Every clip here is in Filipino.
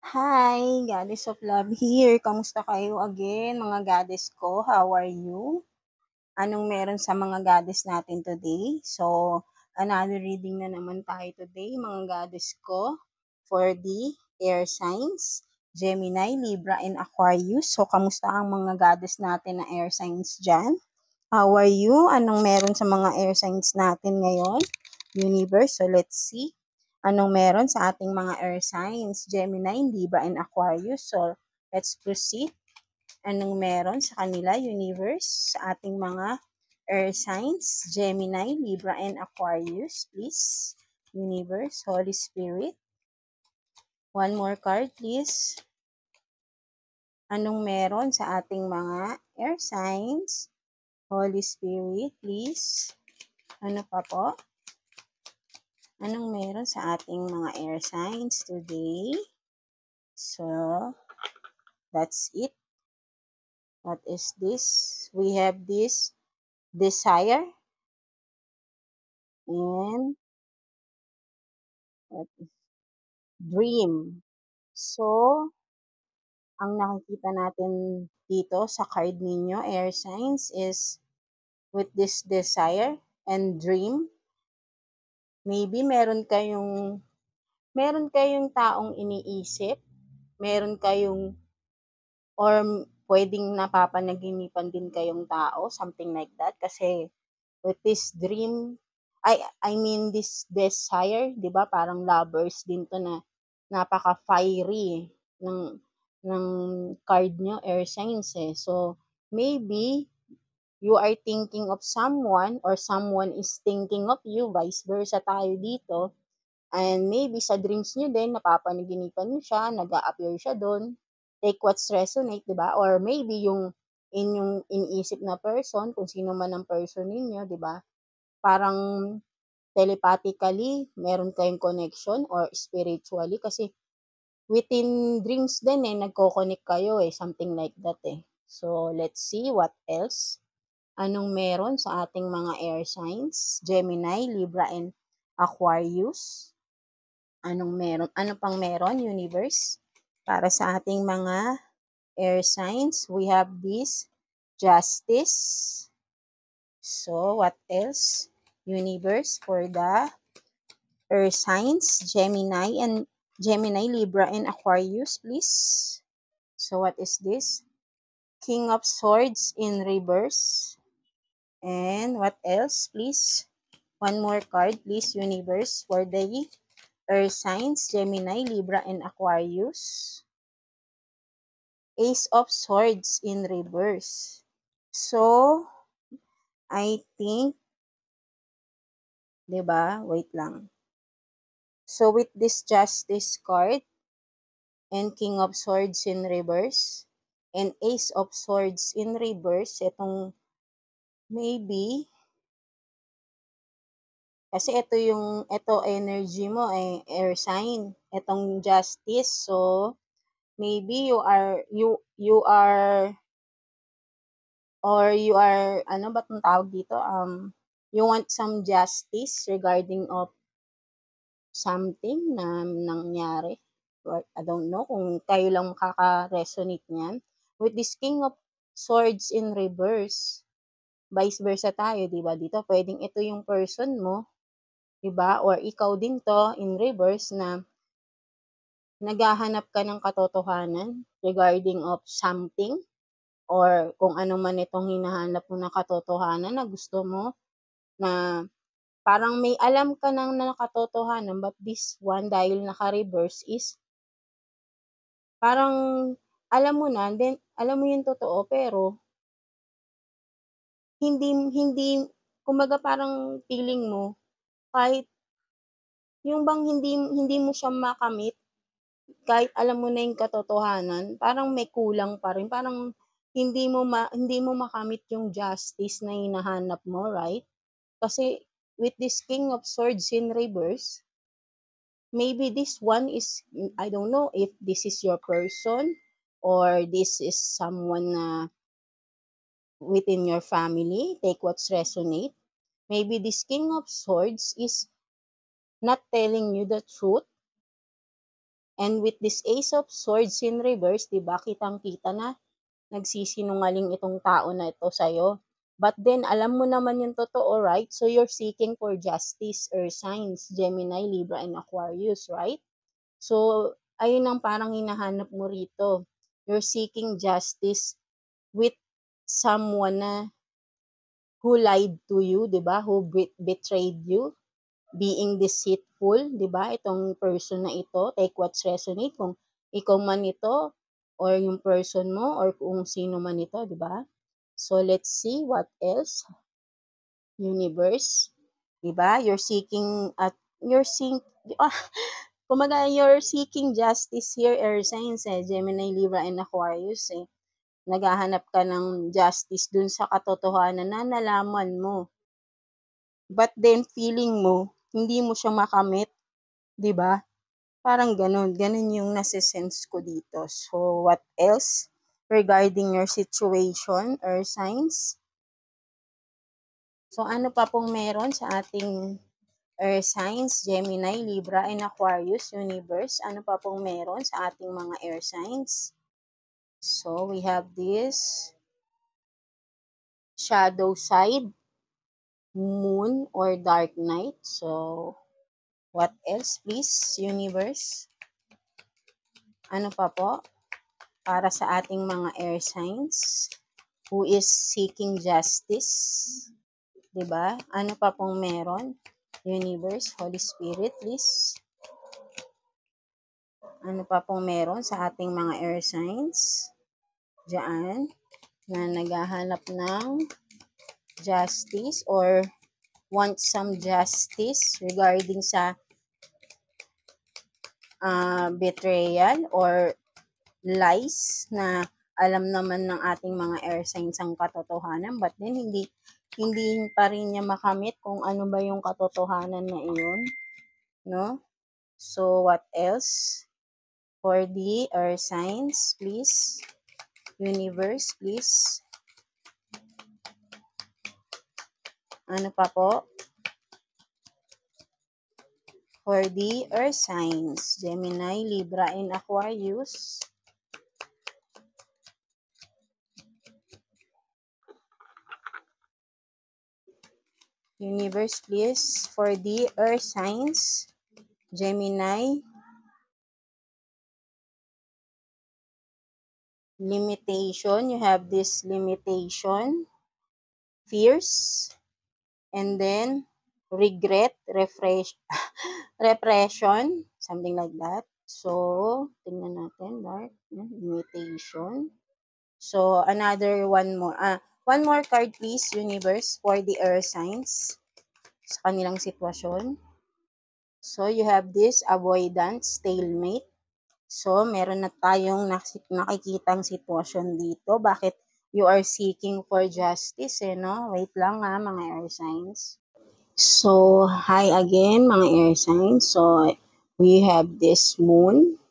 Hi, Goddess of Love here. Kamusta kayo again, mga goddess ko? How are you? Anong meron sa mga goddess natin today? So, another reading na naman tayo today, mga goddess ko, for the air signs, Gemini, Libra, and Aquarius. So, kamusta ang mga goddess natin na air signs dyan? How are you? Anong meron sa mga air signs natin ngayon? Universe, so let's see. Anong meron sa ating mga air signs? Gemini, Libra, and Aquarius. So, let's proceed. Anong meron sa kanila, Universe, sa ating mga air signs? Gemini, Libra, and Aquarius, please. Universe, Holy Spirit. One more card, please. Anong meron sa ating mga air signs? Holy Spirit, please. Ano pa po? Anong meron sa ating mga air signs today? So, that's it. What is this? We have this desire and what is dream. So, ang nakikita natin dito sa card ninyo, air signs, is with this desire and dream. Maybe meron kayong taong iniisip, meron kayong or pwedeng napapanaginipan din kayong tao, something like that. Kasi with this dream, I mean this desire, 'di ba? Parang lovers din 'to na napaka-fiery ng ng card nyo, air signs eh. So, maybe you are thinking of someone or someone is thinking of you, vice versa tayo dito. And maybe sa dreams nyo din, napapanaginipan nyo siya, nag-a-appear siya doon. Take what's resonate, di ba? Or maybe yung inyong iniisip na person, kung sino man ang person ninyo, di ba? Parang telepathically, meron kayong connection or spiritually kasi within dreams din eh, nagko-connect kayo eh, something like that eh. So, let's see what else. Anong meron sa ating mga air signs? Gemini, Libra, and Aquarius. Ano pang meron, Universe? Para sa ating mga air signs, we have this justice. So, what else? Universe for the air signs, Gemini, Libra, and Aquarius, please. So, what is this? King of Swords in reverse. And what else, please? One more card, please, Universe, for the air signs, Gemini, Libra, and Aquarius. Ace of Swords in reverse. So, I think, 'di ba? Wait lang. So, with this Justice card and King of Swords in reverse and Ace of Swords in reverse, itong maybe, kasi ito energy mo ay air sign, itong Justice. So, maybe you are ano ba itong tawag dito? You want some justice regarding of something na nangyari. Or, I don't know kung kayo lang makaka-resonate niyan. With this King of Swords in reverse, vice versa tayo, di ba? Dito, pwedeng ito yung person mo, di ba? Or ikaw din to in reverse na naghahanap ka ng katotohanan regarding of something or kung ano man itong hinahanap mo na katotohanan na gusto mo na parang may alam ka nang na katotohanan but this one dahil naka-reverse is parang alam mo na, then alam mo yung totoo pero hindi hindi kumbaga parang feeling mo kahit yung bang hindi hindi mo siya makamit kahit alam mo na yung katotohanan, parang may kulang pa rin. Parang hindi mo makamit yung justice na hinahanap mo, right? Kasi with this King of Swords in reverse, maybe this one is, I don't know if this is your person or this is someone na within your family, take what's resonate. Maybe this King of Swords is not telling you the truth And with this Ace of Swords in reverse, diba, kitang-kita na nagsisinungaling itong tao na ito sa'yo. But then, alam mo naman yung totoo, right? So, you're seeking for justice, Earth signs, Gemini, Libra, and Aquarius, right? So, ayun ang parang hinahanap mo rito. You're seeking justice with someone na who lied to you, di ba? Who betrayed you, being deceitful, di ba? Itong person na ito, take what's resonate, kung ikaw man ito, or yung person mo, or kung sino man ito, di ba? So, let's see what else. Universe, di ba? You're seeking you're seeking justice here, air signs, Gemini, Libra, and Aquarius, Naghahanap ka ng justice dun sa katotohanan na nalaman mo. But then, feeling mo, hindi mo siya makamit, di ba? Parang ganun yung nasa-sense ko dito. So, what else regarding your situation, Earth signs? So, ano pa pong meron sa ating Earth signs, Gemini, Libra, and Aquarius, Universe? Ano pa pong meron sa ating mga air signs? So, we have this shadow side, moon, or dark night. So, what else, please, Universe? Ano pa po para sa ating mga air signs who is seeking justice? Diba? Ano pa pong meron? Universe, Holy Spirit, please. Ano pa pong meron sa ating mga air signs? Diyan, na naghahanap ng justice or want some justice regarding sa betrayal or lies na alam naman ng ating mga air signs ang katotohanan, but then hindi pa rin niya makamit kung ano ba yung katotohanan na iyon, no? So, what else for the air signs, please? Universe, please. Ano pa po? For the earth signs, Gemini, Libra, and Aquarius. Universe, please, for the earth signs, Gemini, limitation, you have this limitation, fears, and then regret, repression, something like that. So, tingnan natin, dark, limitation. So, another one more card, please, Universe, for the earth signs sa kanilang sitwasyon. So, you have this avoidance, stalemate. So, meron na tayong nakikitang sitwasyon dito. Bakit you are seeking for justice, no? Wait lang mga air signs. So, hi again, mga air signs. So, we have this moon,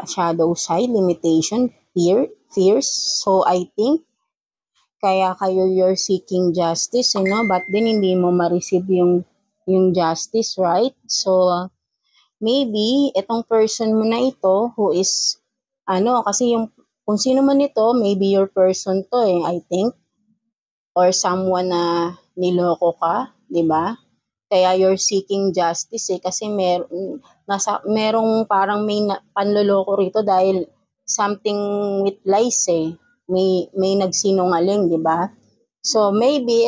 shadow side, limitation, fears. So, I think, kaya you're seeking justice, but then hindi mo ma-receive yung justice, right? So, maybe, itong person mo na ito, who is, kasi kung sino man ito, maybe your person to, I think, or someone na niloko ka, di ba? Kaya you're seeking justice, kasi merong parang may panloloko rito dahil something with lies, may nagsinungaling, di ba? So, maybe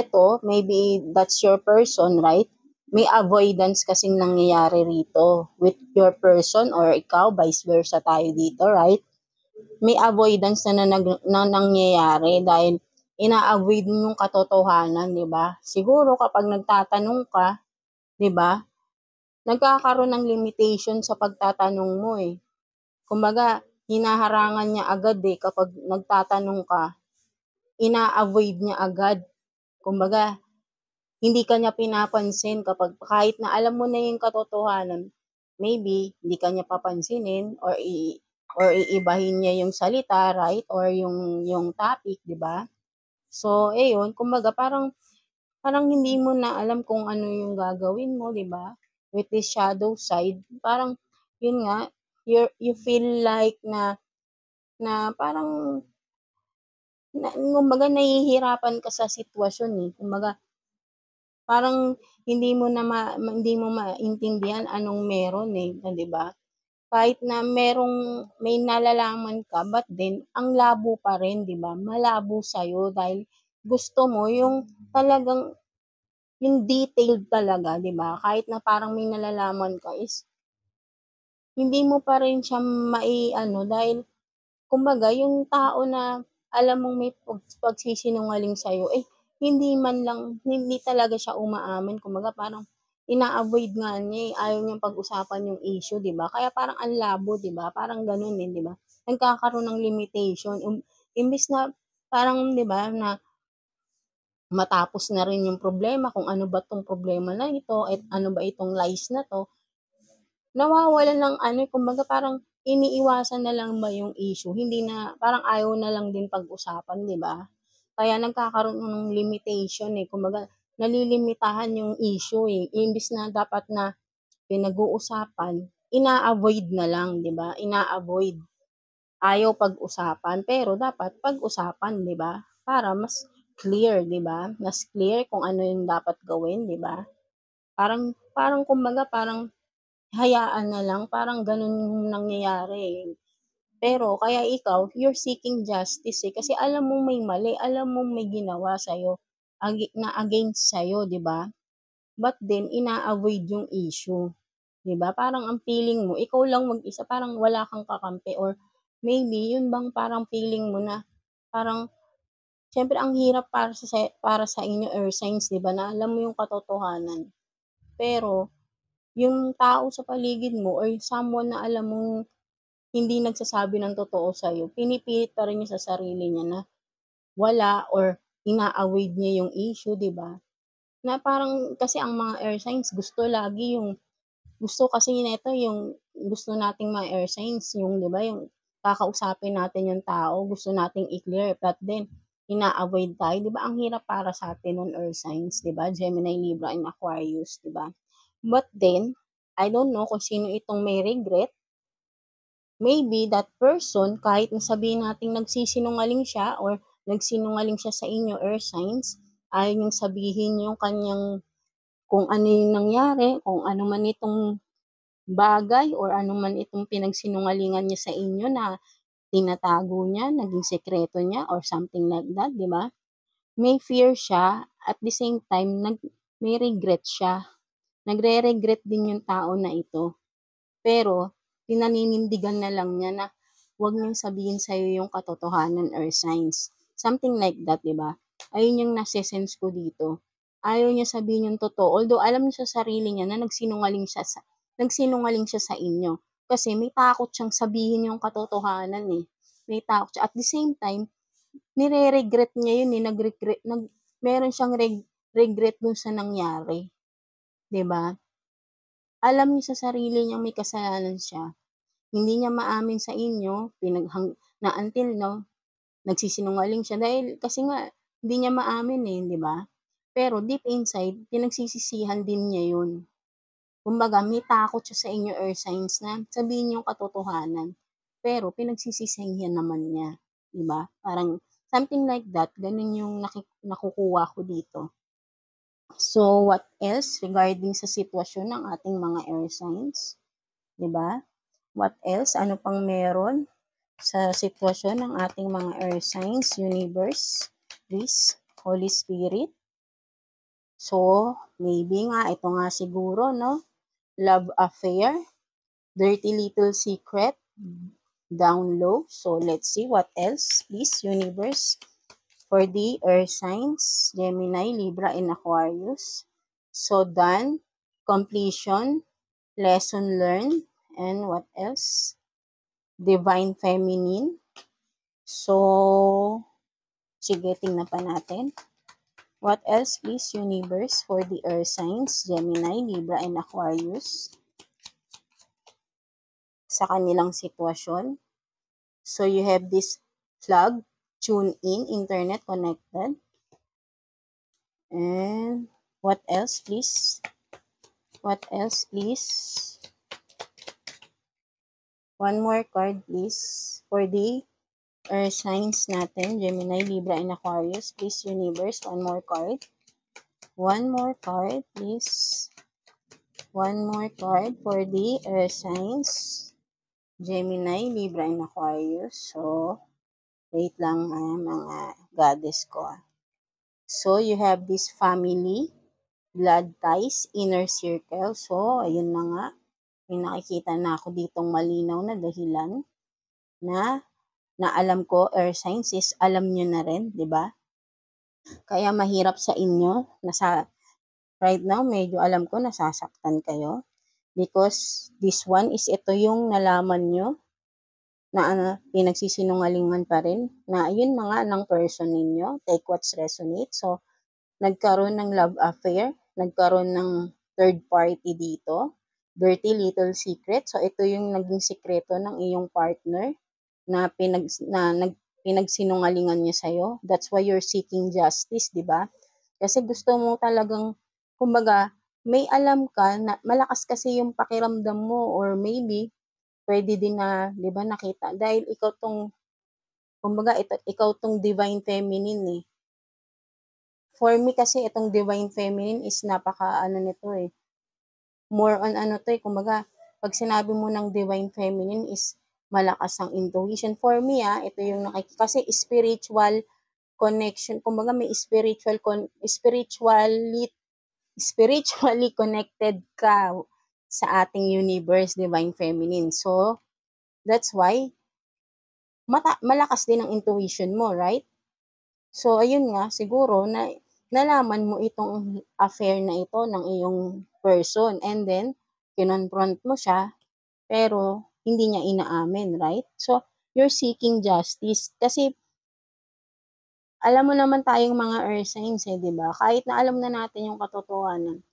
that's your person, right? May avoidance kasing nangyayari rito with your person or ikaw, vice versa tayo dito, right? May avoidance na nangyayari dahil ina-avoid mo yung katotohanan, di ba? Siguro kapag nagtatanong ka, di ba, nagkakaroon ng limitation sa pagtatanong mo, Kumbaga, hinaharangan niya agad, kapag nagtatanong ka, ina-avoid niya agad. Kumbaga, hindi ka niya pinapansin kapag kahit na alam mo na yung katotohanan, maybe hindi ka niya papansinin or iibahin niya yung salita, right? Or yung topic, di ba? So, kumbaga parang hindi mo na alam kung ano yung gagawin mo, di ba? With this shadow side, parang yun nga, you feel like na parang kumbaga nahihirapan ka sa sitwasyon, eh. Kumbaga parang hindi mo maintindihan anong meron, eh, 'di ba? Kahit na may nalalaman ka but then ang labo pa rin, 'di ba? Malabo sa'yo dahil gusto mo yung talagang yung detailed talaga, 'di ba? Kahit na parang may nalalaman ka is hindi mo pa rin siya mai-ano dahil kumbaga yung tao na alam mong may pagsisinungaling sa'yo, eh, hindi talaga siya umaamin. Kumbaga parang ina-avoid nga niya, eh, ayaw niyang pag-usapan yung issue, 'di ba? Kaya parang ang labo, 'di ba? Parang gano'n, eh, 'di ba? Nagkakaroon ng limitation, imbes na parang 'di ba, na matapos na rin yung problema kung ano ba 'tong problema na ito at ano ba itong lies na 'to, nawawalan ng ano, kumbaga parang iniiwasan na lang ba yung issue, hindi na parang ayaw na lang din pag-usapan, 'di ba? Kaya nagkakaroon ng limitation, eh, kumbaga nalilimitahan yung issue, eh, imbes na dapat na pinag-uusapan, ina-avoid na lang, 'di ba? Ina-avoid, ayaw pag-usapan, pero dapat pag-usapan, 'di ba? Para mas clear, 'di ba? Mas clear kung ano yung dapat gawin, 'di ba? Parang parang kumbaga parang hayaan na lang, parang gano'n yung nangyayari, eh. Pero kaya ikaw, you're seeking justice, eh, kasi alam mong may mali, alam mong may ginawa sa'yo, na against sa'yo, 'di ba? But then ina-avoid yung issue, 'di ba? Parang ang feeling mo ikaw lang mag-isa, parang wala kang kakampi or maybe yun bang parang feeling mo na parang siyempre ang hirap para sa inyo earth signs, 'di ba, na alam mo yung katotohanan. Pero yung tao sa paligid mo or someone na alam mong hindi nagsasabi ng totoo sa'yo, pinipilit pa rin niya sa sarili niya na wala or ina-avoid niya yung issue, 'di ba? Na parang kasi ang mga air signs gusto kasi nito yung gusto nating mga air signs yung 'di ba, yung kakausapin natin yung tao, gusto nating i-clear but then ina-avoid tayo, 'di ba ang hirap para sa'tin nun air signs, 'di ba, Gemini, Libra, and Aquarius, 'di ba? But then, I don't know kung sino itong may regret. Maybe that person kahit na sabihin nating nagsisinungaling siya or nagsinungaling siya sa inyo, earth signs, ayaw niyang sabihin yung kanyang kung ano yung nangyari, kung ano man itong bagay or ano man itong pinagsinungalingan niya sa inyo na tinatago niya, naging sekreto niya or something like that, 'di ba? May fear siya, at the same time may regret siya. Nagre-regret din yung tao na ito. Pero pinaninindigan na lang niya na huwag niyang sabihin sa'yo yung katotohanan or signs. Something like that, 'di ba? Ayun yung nase-sense ko dito. Ayaw niya sabihin yung totoo. Although alam niya sa sarili niya na nagsinungaling siya sa inyo. Kasi may takot siyang sabihin yung katotohanan, eh. May takot siya. At the same time, nire-regret niya yun, eh. Meron siyang regret dun sa nangyari, 'di ba? Alam niya sa sarili niyang may kasalanan siya. Hindi niya maamin sa inyo, na until now, nagsisinungaling siya dahil kasi nga hindi niya maamin, eh, 'di ba? Pero deep inside, pinagsisisihan din niya 'yun. Kumbaga may takot siya sa inyo earth signs na sabihin yung katotohanan, pero pinagsisisihan naman niya, 'di ba? Parang something like that, gano'n yung nakukuha ko dito. So, what else regarding sa sitwasyon ng ating mga air signs, 'di ba? What else? Ano pang meron sa sitwasyon ng ating mga air signs, universe, please, Holy Spirit? So, maybe nga, ito nga siguro, no? Love affair, dirty little secret, down low. So, let's see what else, please, universe, for the earth signs, Gemini, Libra, and Aquarius. So, done, completion, lesson learned, and what else? Divine feminine. So, sige, tingnan pa natin. What else, please, universe, for the earth signs, Gemini, Libra, and Aquarius, sa kanilang sitwasyon. So, you have this flag, tune in, internet connected. And what else, please? What else, please? One more card, please, for the earth signs natin. Gemini, Libra, and Aquarius. Please, universe, one more card. One more card, please. One more card for the earth signs. Gemini, Libra, and Aquarius. So, wait lang mga goddess ko. So, you have this family, blood ties, inner circle. So, ayun na nga. May nakikita na ako ditong malinaw na dahilan na alam ko, earth signs is alam nyo na rin, di ba? Kaya mahirap sa inyo, right now, medyo alam ko nasasaktan kayo. Because this one is ito yung nalaman nyo na pinagsisinungalingan pa rin, na yun na nga ng person ninyo, take what's resonate. So, nagkaroon ng love affair, nagkaroon ng third party dito, dirty little secret. So, ito yung naging sikreto ng iyong partner na pinagsinungalingan niya sa'yo. That's why you're seeking justice, di ba? Kasi gusto mo talagang, kumbaga, may alam ka na malakas kasi yung pakiramdam mo, or maybe pwede din na, di ba, nakita dahil ikaw tong, kumbaga, ikaw tong divine feminine eh. For me kasi itong divine feminine is napaka ano nito eh. More on ano to eh, kumbaga, pag sinabi mo ng divine feminine is malakas ang intuition. For me ito yung kasi spiritual connection, kumbaga may spiritually connected ka sa ating universe, divine feminine. So, that's why malakas din ang intuition mo, right? So, ayun nga, siguro na nalaman mo itong affair na ito ng iyong person, and then kinonfront mo siya, pero hindi niya inaamin, right? So, you're seeking justice. Kasi, alam mo naman tayong mga earth signs di ba? Kahit na alam na natin yung katotohanan,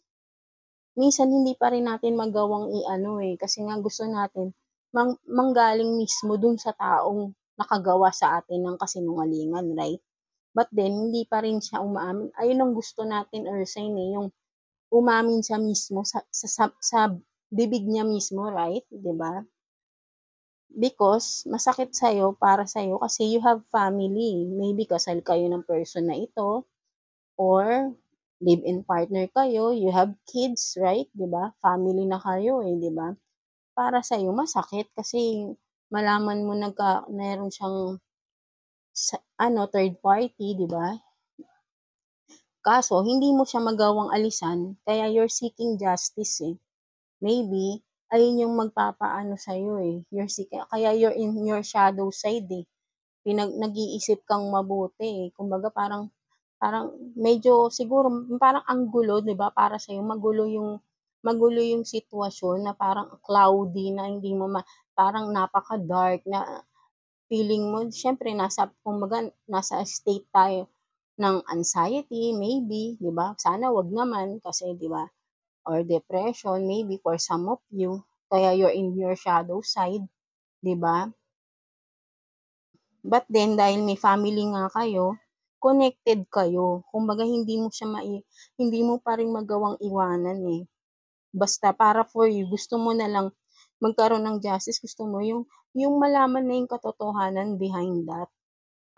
minsan hindi pa rin natin magawang kasi nga gusto natin manggaling mismo dun sa taong nakagawa sa atin ng kasinungalingan, right? But then, hindi pa rin siya umaamin. Ayun ang gusto natin, earth sign yung umamin siya mismo sa bibig niya mismo, right? Diba? Because, masakit sa'yo, para sa'yo, kasi you have family. Maybe kasal kayo ng person na ito, or live-in partner kayo, you have kids, right? Diba? Family na kayo diba? Para sa'yo, masakit kasi malaman mo meron siyang third party, diba? Kaso, hindi mo siya magawang alisan, kaya you're seeking justice Maybe, ayun yung magpapaano sa'yo kaya you're in your shadow side nag-iisip kang mabuti Kumbaga parang medyo siguro parang ang gulo, 'di ba? Para sa'yo magulo yung sitwasyon na parang cloudy na hindi mo parang napaka-dark na feeling mo, syempre kumbaga nasa state tayo ng anxiety, maybe, 'di ba? Sana wag naman kasi 'di ba? Or depression, maybe for some of you, kaya you're in your shadow side, 'di ba? But then dahil may family nga kayo, connected kayo. Kumbaga hindi mo pa rin magawang iwanan Basta para for you, gusto mo na lang magkaroon ng justice, gusto mo yung malaman na yung katotohanan behind that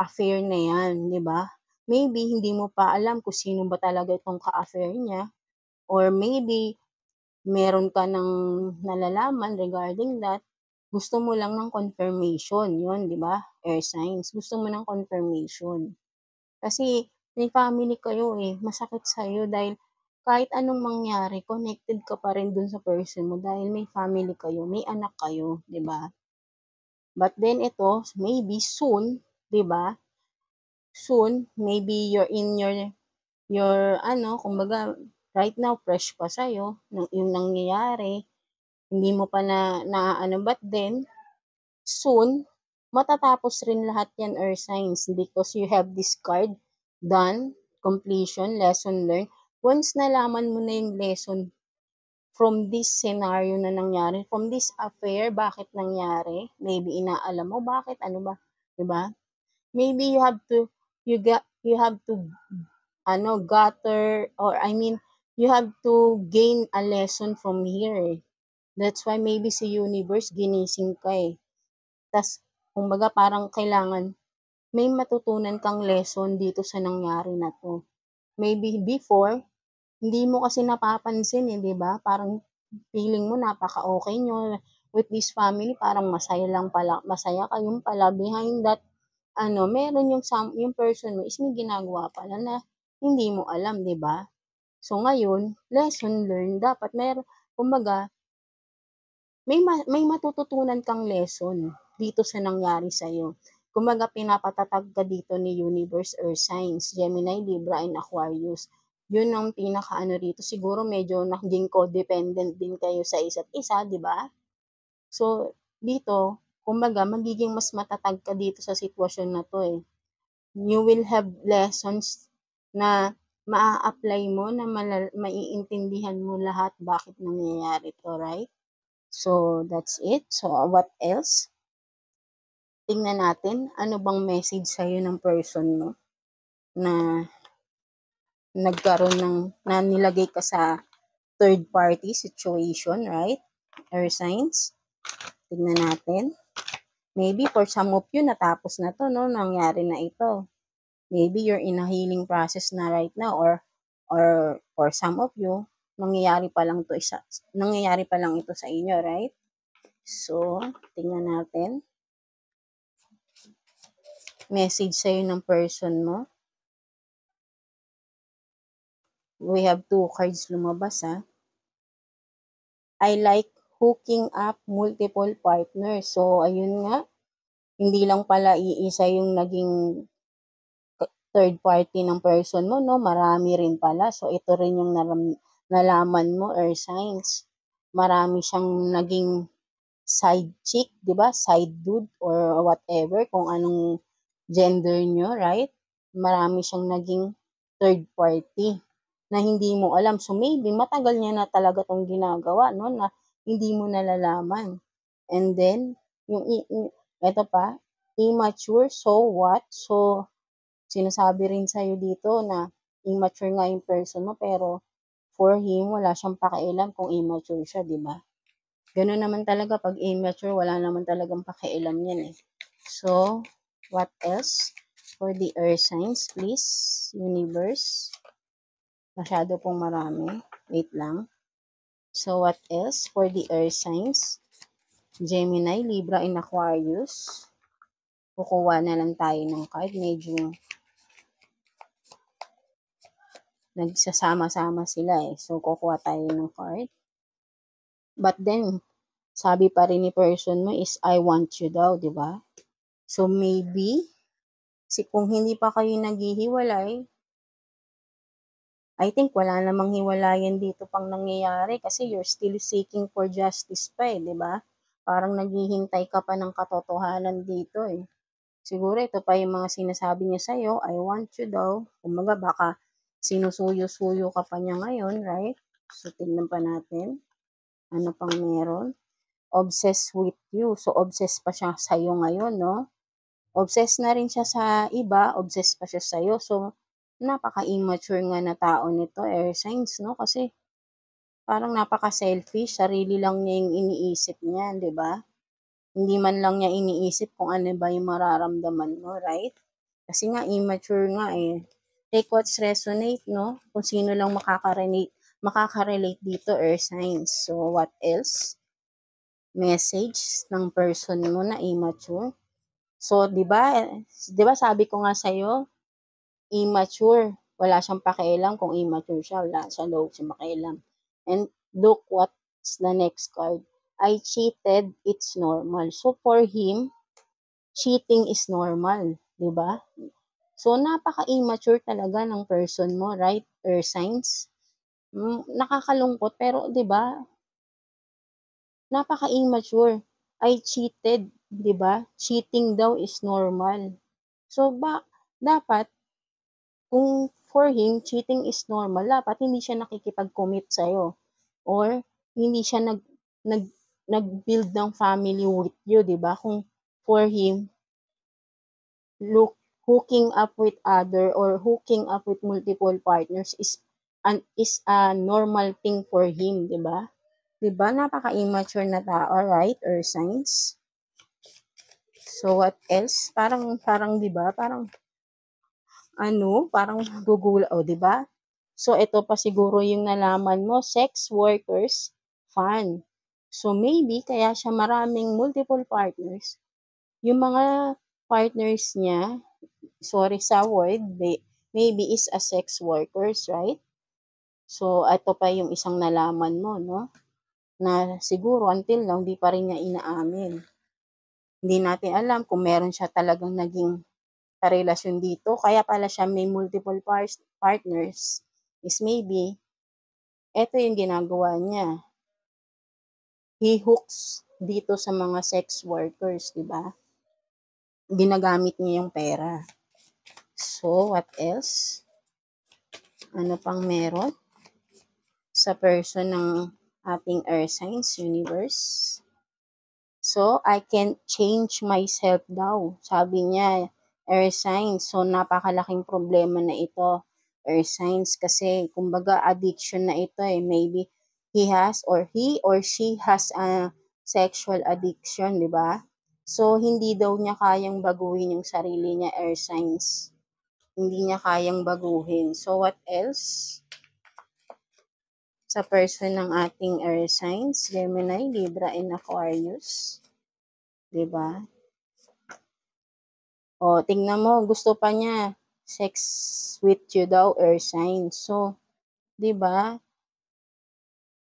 affair na yan, 'di ba? Maybe hindi mo pa alam kung sino ba talaga itong ka-affair niya, or maybe meron ka ng nalalaman regarding that, gusto mo lang ng confirmation, yun, di ba? Air signs, gusto mo ng confirmation. Kasi may family kayo masakit sa'yo dahil kahit anong mangyari, connected ka pa rin dun sa person mo dahil may family kayo, may anak kayo, di ba? But then ito, maybe soon, di ba? Soon, maybe you're in your kumbaga, right now, fresh pa sa'yo, yung nangyayari, hindi mo pa but then, soon, matatapos rin lahat yan, earth signs, because you have this card, done, completion, lesson learned. Once nalaman mo na yung lesson from this scenario na nangyari, from this affair, bakit nangyari, maybe inaalam mo, bakit, ano ba, diba? Maybe you have to gather, or you have to gain a lesson from here That's why maybe si universe ginising ka eh. Tas, kumbaga parang kailangan may matutunan kang lesson dito sa nangyari na 'to. Maybe before, hindi mo kasi napapansin eh, 'di ba? Parang feeling mo napaka-okey niyo with this family, parang masaya lang pala, masaya kayong pala. Behind that meron yung person mo is may ginagawa pala na hindi mo alam, 'di ba? So ngayon, lesson learned, dapat kumbaga may matututunan kang lesson dito sa nangyari sa'yo. Kumbaga pinapatatag ka dito ni Universe, Earth Signs, Gemini, Libra, and Aquarius. Yun ang pinakaano rito. Siguro medyo naging codependent din kayo sa isa't isa, di ba? So, dito, kumbaga magiging mas matatag ka dito sa sitwasyon na to eh. You will have lessons na maa-apply mo na maiintindihan mo lahat bakit nangyayari to, right? So, that's it. So, what else? Tingnan natin, ano bang message sa'yo ng person mo na na nilagay ka sa third party situation, right? Air signs. Tingnan natin. Maybe for some of you, natapos na to, no? Nangyari na ito. Maybe you're in a healing process na right now, or for some of you, nangyayari pa lang ito sa inyo, right? So, tingnan natin. Message sa'yo ng person mo. We have 2 cards lumabas ha. I like hooking up multiple partners. So, ayun nga. Hindi lang pala iisa yung naging third party ng person mo, no? Marami rin pala. So, ito rin yung nalaman mo, Earth Signs. Marami siyang naging side chick, di ba? Side dude or whatever, kung anong gender nyo, right? Marami siyang naging third party na hindi mo alam. So maybe matagal niya na talaga tong ginagawa, no, na hindi mo nalalaman. And then ito pa, immature, so what? So sinasabi rin sa'yo dito na immature nga yung person mo, pero for him wala siyang pakialam kung immature siya, di ba? Gano'n naman talaga pag immature, wala naman talagang pakialam yan eh. So, what else? For the earth signs, please, universe. Masyado pong marami. Wait lang. So, what else? For the earth signs, Gemini, Libra, and Aquarius. Kukuha na lang tayo ng card. Medyo nagsasama-sama sila eh. So, kukuha tayo ng card. But then, sabi pa rin ni person mo is, I want you daw, di ba? So, maybe, kung hindi pa kayo naghihiwalay, I think wala namang hiwalayan dito pang nangyayari kasi you're still seeking for justice pa eh, di ba? Parang naghihintay ka pa ng katotohanan dito eh. Siguro ito pa yung mga sinasabi niya sa'yo, I want you daw. Kumbaga baka sinusuyo-suyo ka pa niya ngayon, right? So, tignan pa natin. Ano pang meron? Obsessed with you. So, obsessed pa siya sa'yo ngayon, no? Obsessed na rin siya sa iba, obsessed pa siya sa'yo. So, napaka-immature nga na tao nito, air signs, no? Kasi, parang napaka-selfish, sarili lang niya yung iniisip niya, di ba? Hindi man lang niya iniisip kung ano ba yung mararamdaman mo, right? Kasi nga, immature nga eh. Take what's resonate, no? Kung sino lang makaka-relate dito, air signs. So, what else? Message ng person mo na immature. So, 'di ba sabi ko nga sa'yo, immature. Wala siyang pakialam kung immature siya, wala siyang pakialam. And look what's the next card. I cheated, it's normal. So, for him, cheating is normal, 'di ba? So, napaka-immature talaga ng person mo, right? Earth signs. Nakakalungkot, pero 'di ba? Napaka-immature. I cheated, 'di ba? Cheating daw is normal. So, dapat, kung for him, cheating is normal, dapat hindi siya nakikipag-commit sa'yo. Or, hindi siya nag-build ng family with you, di ba? Kung for him, hooking up with other or hooking up with multiple partners is a normal thing for him, di ba? Diba? Napaka-immature na tao, right? Earth signs. So, what else? Parang, diba? Parang gugula, diba? So, ito pa siguro yung nalaman mo, sex workers, fun. So, maybe, kaya siya maraming multiple partners. Yung mga partners niya, sorry sa word, maybe is a sex workers, right? So, ito pa yung isang nalaman mo, no? Na siguro until now, hindi pa rin niya inaamin. Hindi natin alam kung meron siya talagang naging karelasyon dito. Kaya pala siya may multiple partners is maybe, ito yung ginagawa niya. He hooks dito sa mga sex workers, di ba? Ginagamit niya yung pera. So, what else? Ano pang meron? Sa person ng ating earth signs universe. So, I can't change myself daw. Sabi niya, earth signs. So, napakalaking problema na ito, earth signs. Kasi, kumbaga, addiction na ito eh. Maybe, he or she has a sexual addiction, di ba? So, hindi daw niya kayang baguhin yung sarili niya, earth signs. Hindi niya kayang baguhin. So, what else? Sa person ng ating earth signs, Gemini, Libra, and Aquarius. Diba? O, tingnan mo, gusto pa niya sex with you daw, earth signs. So, diba?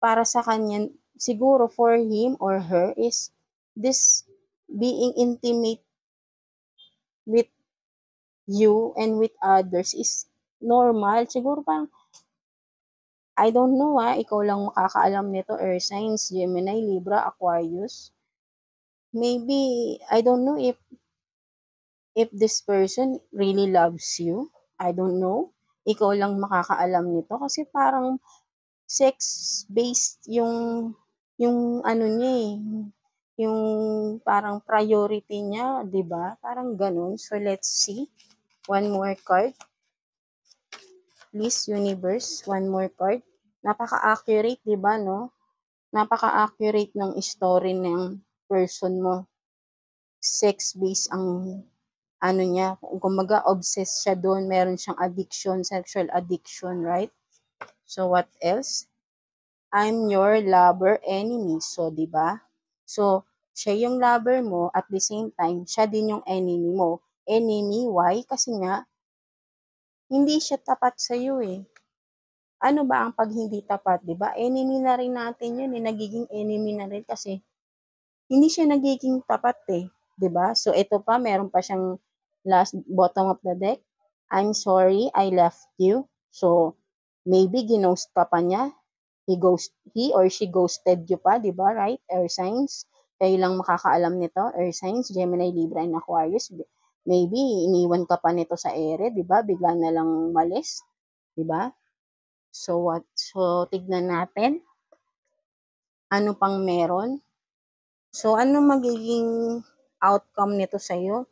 Para sa kanya, siguro for him or her is this being intimate with you and with others is normal. Siguro parang, I don't know ikaw lang makakaalam nito, earth signs, Gemini, Libra, Aquarius. Maybe, I don't know if this person really loves you. I don't know. Ikaw lang makakaalam nito kasi parang sex-based yung ano niya eh. Yung parang priority niya, 'di ba? Parang ganun. So let's see. One more card. Please, universe, one more card. Napaka-accurate, 'di ba, no? Napaka-accurate ng story ng person mo. Sex-based ang ano niya, kumbaga obsessed siya doon, meron siyang addiction, sexual addiction, right? So what else? I'm your lover enemy. So, 'di ba? So, siya yung lover mo at the same time, siya din yung enemy mo. Enemy, why? Kasi nga hindi siya tapat sa iyo eh. Ano ba ang pag hindi tapat, 'di ba? Enemy na rin natin 'yun, nagiging enemy na rin kasi hindi siya nagiging tapat eh, 'di ba? So ito pa, meron pa siyang last bottom of the deck. I'm sorry I left you. So maybe ginost ka pa niya. He or she ghosted you pa, 'di ba? Right? Air signs. Kayo lang makakaalam nito, air signs, Gemini, Libra, and Aquarius. Maybe iniwan ka pa nito sa ere, 'di ba? Bigla na lang malis, 'di ba? So what? So tignan natin ano pang meron. So, ano magiging outcome nito sa'yo?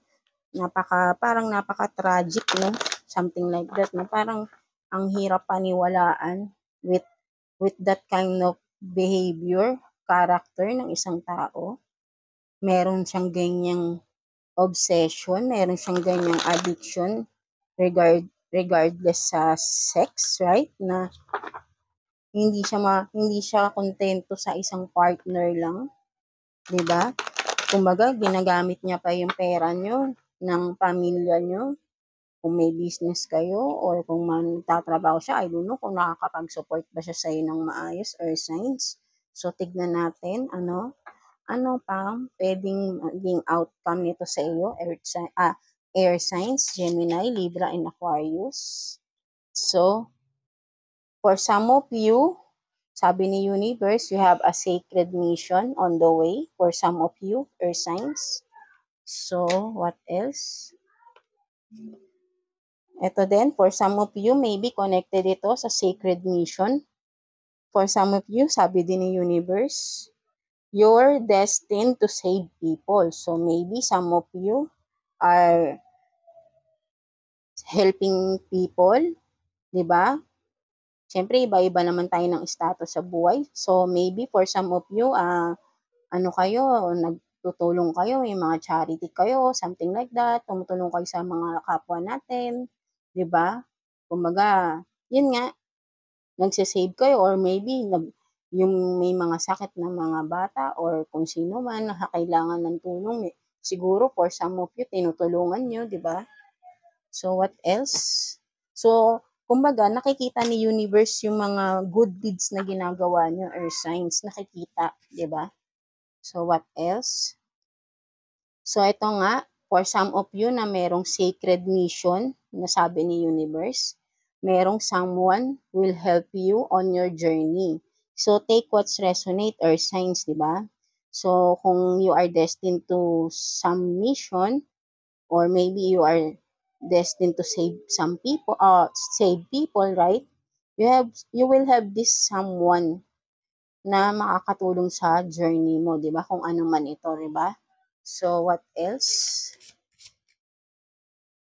Parang napaka-tragic, no? Something like that, no? Parang ang hirap paniwalaan with that kind of behavior, character ng isang tao. Meron siyang ganyang obsession, meron siyang ganyang addiction regardless sa sex, right? Na hindi siya kontento sa isang partner lang, 'di ba? Kumbaga, ginagamit niya pa yung pera nyo, ng pamilya nyo, kung may business kayo, or kung magtatrabaho siya, I don't know kung nakakapag-support ba siya sa'yo ng maayos, or signs. So, tignan natin, ano pa pwedeng maging outcome nito sa iyo, air signs, Gemini, Libra, and Aquarius. So, for some of you, sabi ni universe, you have a sacred mission on the way for some of you, earth signs. So, what else? Ito din, for some of you, maybe connected ito sa sacred mission. For some of you, sabi din ni universe, you're destined to save people. So, maybe some of you are helping people, di ba? Siyempre, iba-iba naman tayo ng status sa buhay. So, maybe for some of you, ano kayo, nagtutulong kayo, may mga charity kayo, something like that, tumutulong kayo sa mga kapwa natin, 'di ba? Kumbaga, yun nga, nagse-save kayo or maybe yung may mga sakit na mga bata or kung sino man nakakailangan ng tulong, siguro for some of you tinutulungan niyo, 'di ba? So, what else? So, kumbaga, nakikita ni universe yung mga good deeds na ginagawa niyo or signs, nakikita, 'di ba? So, what else? So, ito nga, for some of you na merong sacred mission, na sabi ni universe, merong someone will help you on your journey. So, take what's resonate or signs, di ba? So, kung you are destined to some mission, or maybe you are destined to save some people, save people, right? You will have this someone na makakatulong sa journey mo, 'di ba? Kung ano man ito, 'di ba? So what else?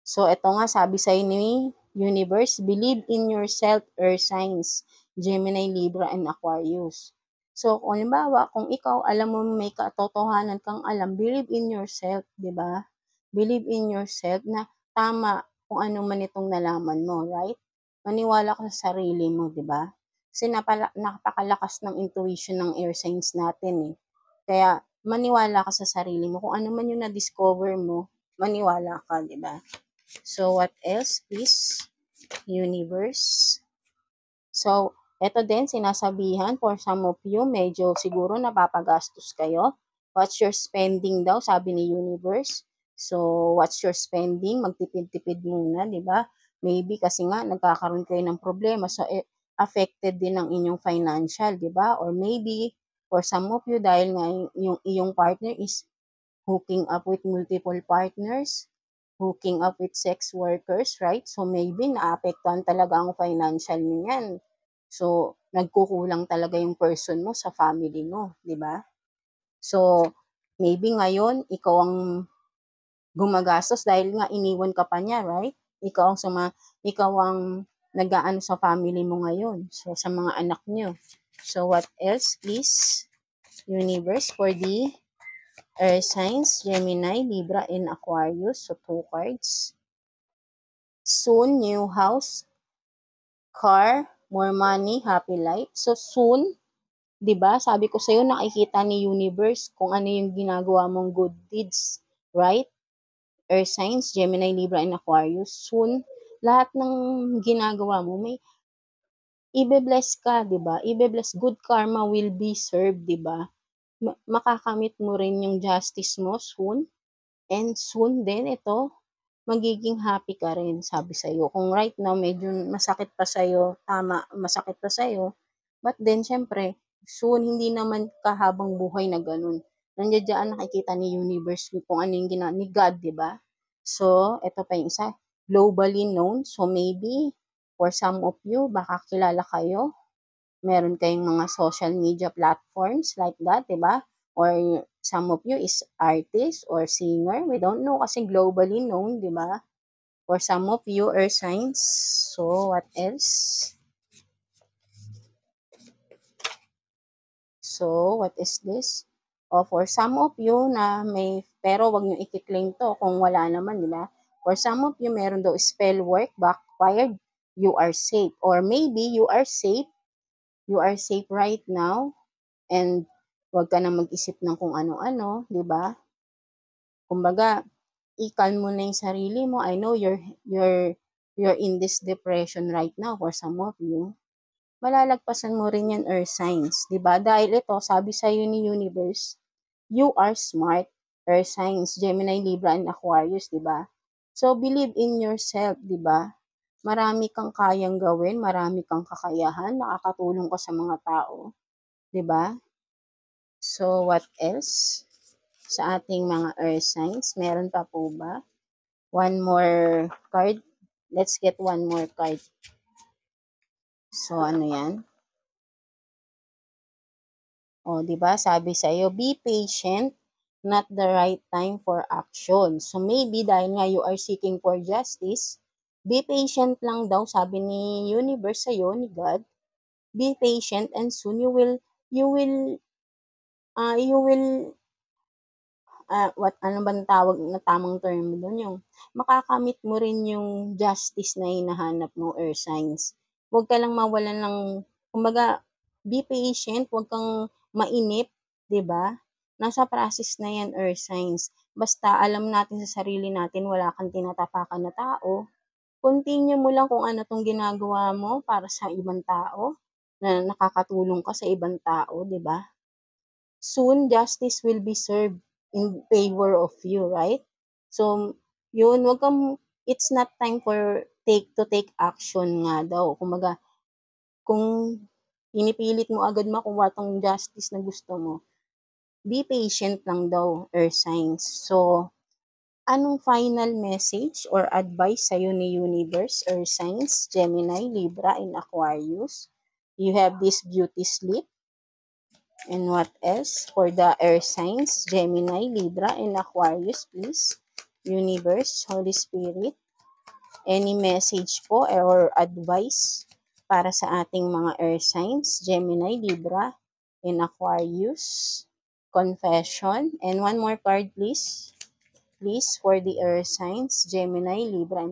So ito nga sabi sa ni universe, believe in yourself, earth signs, Gemini, Libra, and Aquarius. So kung halimbawa, kung ikaw alam mo may katotohanan kang alam, believe in yourself, 'di ba? Believe in yourself na tama kung ano man itong nalaman mo, right? Maniwala ka sa sarili mo, 'di ba? Kasi napakalakas ng intuition ng air signs natin eh. Kaya maniwala ka sa sarili mo. Kung ano man yung na-discover mo, maniwala ka, 'di ba? So what else please, universe? So, eto din sinasabihan for some of you, medyo siguro napapagastos kayo. What's your spending daw, sabi ni universe. So, what's your spending? Magtipid-tipid muna, di ba? Maybe kasi nga nagkakaroon kayo ng problema. So, affected din ang inyong financial, di ba? Or maybe, for some of you, dahil nga yung iyong partner is hooking up with multiple partners, hooking up with sex workers, right? So, maybe naapektuhan talaga ang financial niyan. So, nagkukulang talaga yung person mo sa family mo, di ba? So, maybe ngayon, ikaw ang gumagastos dahil nga iniwan ka pa niya, right? Ikaw ang nag-aano sa family mo ngayon. So, sa mga anak niyo. So, what else please, universe, for the Earth signs, Gemini, Libra, and Aquarius. So, 2 cards. Soon, new house, car, more money, happy life. So, soon, 'di ba? Sabi ko sa'yo, nakikita ni universe kung ano yung ginagawa mong good deeds, right? Earth signs, Gemini, Libra, and Aquarius. Soon, lahat ng ginagawa mo, may ibe-bless ka, 'di ba? Ibe-bless, good karma will be served, 'di ba? Makakamit mo rin yung justice mo soon. And soon din ito, magiging happy ka rin, sabi sa'yo. Kung right now, medyo masakit pa sa'yo, tama, masakit pa sa'yo, but then, syempre, soon, hindi naman kahabang buhay na ganun. Nandiyan dyan nakikita ni universe kung ano yung ni God, di ba? So, ito pa yung isa, globally known. So, maybe, for some of you, baka kilala kayo, meron kayong mga social media platforms like that, di ba? Or some of you is artist or singer. We don't know kasi globally known, di ba? For some of you, earth signs. So, what else? So, what is this? O, for some of you na may, pero wag nyo i-claim to kung wala naman, di ba? For some of you, meron daw spell work, backfired, you are safe. Or maybe you are safe right now, and wag ka na mag-isip ng kung ano-ano, di ba? Kumbaga, i-calm mo na yung sarili mo. I know you're in this depression right now for some of you. Malalagpasan mo rin yan, earth signs, di ba? Dahil ito, sabi sa iyo ni universe, you are smart, earth signs, Gemini, Libra, and Aquarius, di ba? So, believe in yourself, di ba? Marami kang kayang gawin, marami kang kakayahan, nakakatulong ka sa mga tao, 'di ba? So what else? Sa ating mga earth signs, meron pa po ba? One more card. Let's get one more card. So ano 'yan? O, 'di ba? Sabi sa iyo, be patient, not the right time for action. So maybe dahil nga you are seeking for justice, be patient lang daw, sabi ni universe sa'yo, ni God. be patient, and soon ano bang tawag na tamang term dun, yung makakamit mo rin yung justice na hinahanap mo, earth signs. Huwag ka lang mawalan ng, kumbaga, be patient, huwag kang mainip, 'di ba? Nasa process na 'yan, earth signs. Basta alam natin sa sarili natin wala kang tinatapakan na tao, continue mo lang kung ano 'tong ginagawa mo para sa ibang tao, na nakakatulong ka sa ibang tao, 'di ba? Soon justice will be served in favor of you, right? So, yun, it's not time for to take action nga daw. Kumbaga, kung pinipilit mo agad makuha tong justice na gusto mo, be patient lang daw, earth signs. So, anong final message or advice sa'yo ni universe, earth signs, Gemini, Libra, and Aquarius? You have this beauty sleep. And what else? For the air signs, Gemini, Libra, and Aquarius, please. Universe, Holy Spirit, any message po or advice para sa ating mga air signs, Gemini, Libra, and Aquarius. Confession. And one more card, please. Please, for the air signs, Gemini, Libra.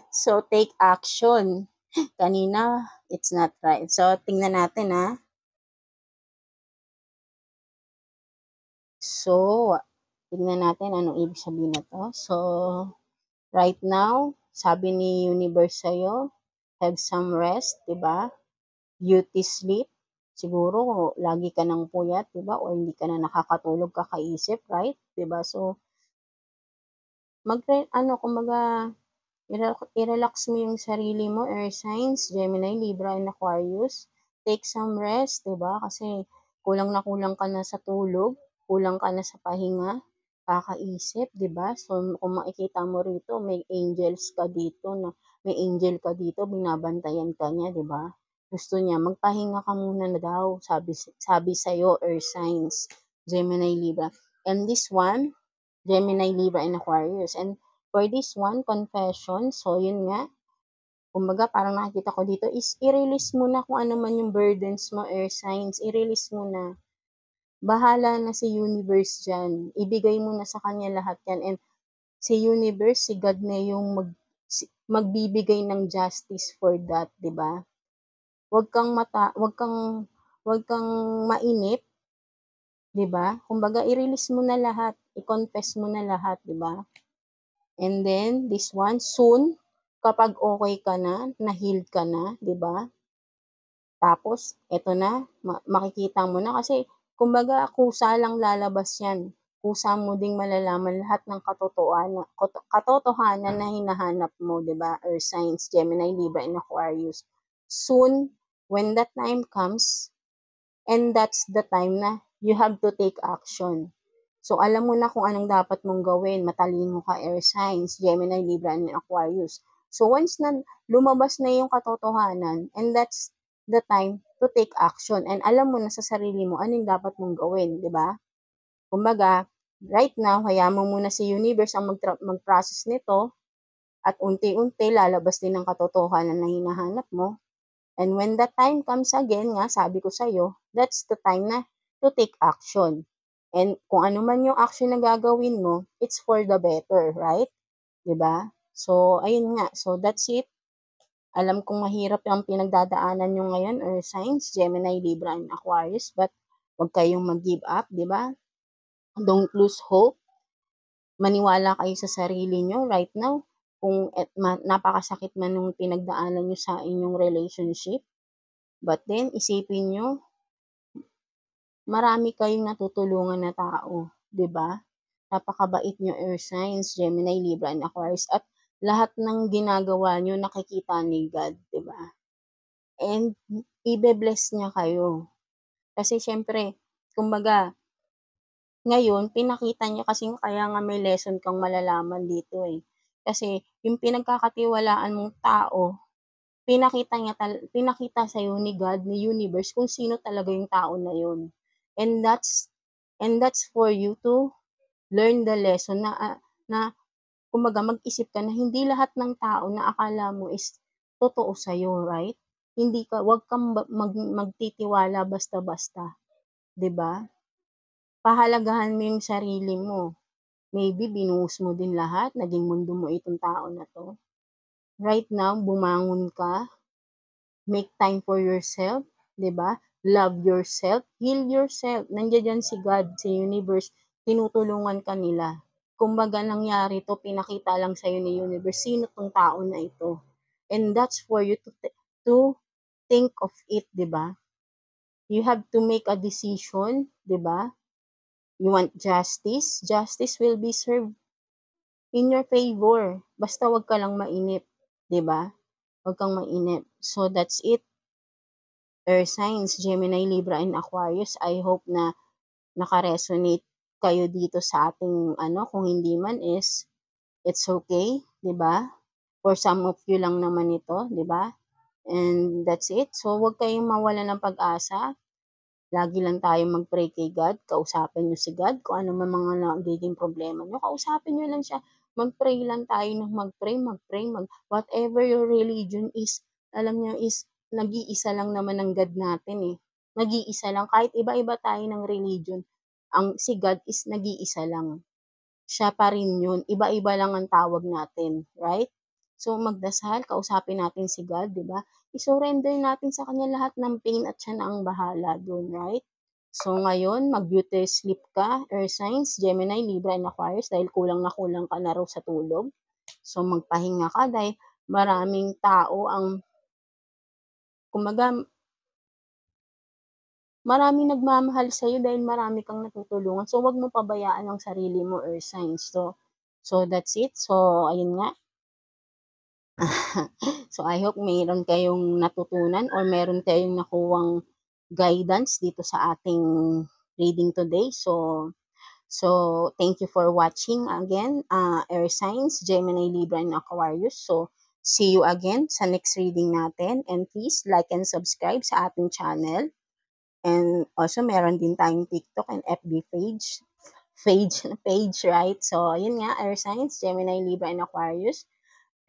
So, take action. Kanina, it's not right. So, tingnan natin ha. So, tignan natin anong ibig sabihin na to. So, right now, sabi ni universe sa'yo, have some rest, diba? Beauty sleep. Siguro, lagi ka nang puyat, diba? O hindi ka na nakakatulog, kakaisip, right? Diba? So, kumbaga, i-relax mo yung sarili mo, air signs, Gemini, Libra, and Aquarius. Take some rest, diba? Kasi kulang na kulang ka na sa tulog, kulang ka na sa pahinga, kakaisip, diba? So, kung makikita mo rito, may angels ka dito, may angel ka dito, binabantayan ka niya, diba? Gusto niya, magpahinga ka muna na daw, sabi sa'yo, earth signs, Gemini, Libra. And this one, Gemini, Libra, and Aquarius. And for this one, confession, so yun nga, kumbaga parang nakikita ko dito is i-release mo na kung ano man yung burdens mo, air signs, i-release mo na. Bahala na si universe dyan. Ibigay mo na sa kanya lahat yan. And si universe, si God na yung magbibigay ng justice for that, 'di ba? Wag kang mainip, 'di ba? Kumbaga i-release mo na lahat, i-confess mo na lahat, 'di ba? And then this one, soon kapag okay ka na, na-healed ka na, 'di ba? Tapos eto na, makikita mo na kasi kumbaga kusa lang lalabas 'yan. Kusa mo ding malalaman lahat ng katotohanan na hinahanap mo, 'di ba? Earth signs, Gemini, Libra, and Aquarius. Soon, when that time comes, and that's the time na you have to take action. So, alam mo na kung anong dapat mong gawin. Matalino ka, air signs, Gemini, Libra, and Aquarius. So, once na lumabas na yung katotohanan, and that's the time to take action. And alam mo na sa sarili mo anong dapat mong gawin, di ba? Kumbaga, right now, hayaan mo muna si universe ang mag-process nito at unti-unti lalabas din ang katotohanan na hinahanap mo. And when that time comes again, nga, sabi ko sa'yo, that's the time na to take action. And kung ano man yung action na gagawin mo, it's for the better, right? 'Di ba? So, ayun nga. So, that's it. Alam kong mahirap ang pinagdadaanan nyo ngayon, earth signs, Gemini, Libra, and Aquarius, but huwag kayong mag-give up, 'di ba? Don't lose hope. Maniwala kayo sa sarili nyo right now. Kung napakasakit man nung pinagdaanan nyo sa inyong relationship, but then, isipin nyo, marami kayong natutulungan na tao, 'di ba? Napakabait nyo, earth signs, Gemini, Libra, and Aquarius, at lahat ng ginagawa nyo nakikita ni God, 'di ba? And ibe-bless niya kayo. Kasi syempre, kumbaga, ngayon pinakita niya kasi kaya nga may lesson kang malalaman dito eh. Kasi yung pinagkakatiwalaan mong tao, pinakita sa iyo ni God, ni universe kung sino talaga yung tao na yun. And that's for you to learn the lesson na kumbaga mag-isip ka na hindi lahat ng tao na akala mo is totoo sa iyo, right? wag kang magtitiwala basta-basta, 'di ba? Pahalagahan mo yung sarili mo. Maybe binuhos mo din lahat, naging mundo mo itong tao na 'to. Right now, bumangon ka, make time for yourself, 'di ba? Love yourself, heal yourself. Nandiyan si God, si universe, tinutulungan ka nila. Kumbaga nangyari 'to, pinakita lang sa'yo ni universe, sino 'tong tao na ito. And that's for you to think of it, 'di ba? You have to make a decision, 'di ba? You want justice, justice will be served in your favor. Basta wag ka lang mainip, 'di ba? Wag kang mainip. So that's it. Earth signs, Gemini, Libra, and Aquarius. I hope na naka-resonate kayo dito sa ating kung hindi man is it's okay, 'di ba? For some of you lang naman ito, 'di ba? And that's it. So wag kayong mawalan ng pag-asa. Lagi lang tayong mag-pray kay God, kausapin niyo si God, kung ano man mga nagiging problema niyo, kausapin niyo lang siya. Mag-pray lang tayo ng mag-pray, whatever your religion is, alam niyo is, nag-iisa lang naman ang God natin eh. Nag-iisa lang, kahit iba-iba tayo ng religion, si God is nag-iisa lang. Siya pa rin yun, iba-iba lang ang tawag natin, right? So magdasal, kausapin natin si God, di ba? I-surrender natin sa kanya lahat ng pain at siya na ang bahala doon, right? So ngayon, mag-beauty sleep ka, Earth signs, Gemini, Libra, and Aquarius, dahil kulang na kulang ka na raw sa tulog. So magpahinga ka dahil maraming tao ang, kumbaga, maraming nagmamahal sa'yo dahil marami kang natutulungan. So wag mo pabayaan ang sarili mo, Earth signs. So that's it. So ayun nga. So I hope mayroon kayong natutunan or meron kayong nakuwang guidance dito sa ating reading today. So thank you for watching again, Air Signs, Gemini, Libra, and Aquarius. So see you again sa next reading natin. And please like and subscribe sa ating channel. And also meron din tayong TikTok and FB page, right? So yun nga, Air Signs, Gemini, Libra, and Aquarius.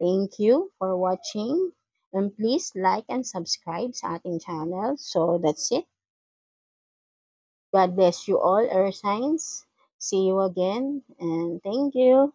Thank you for watching, and please like and subscribe sa ating channel. So that's it. God bless you all, Earth signs. See you again, and thank you.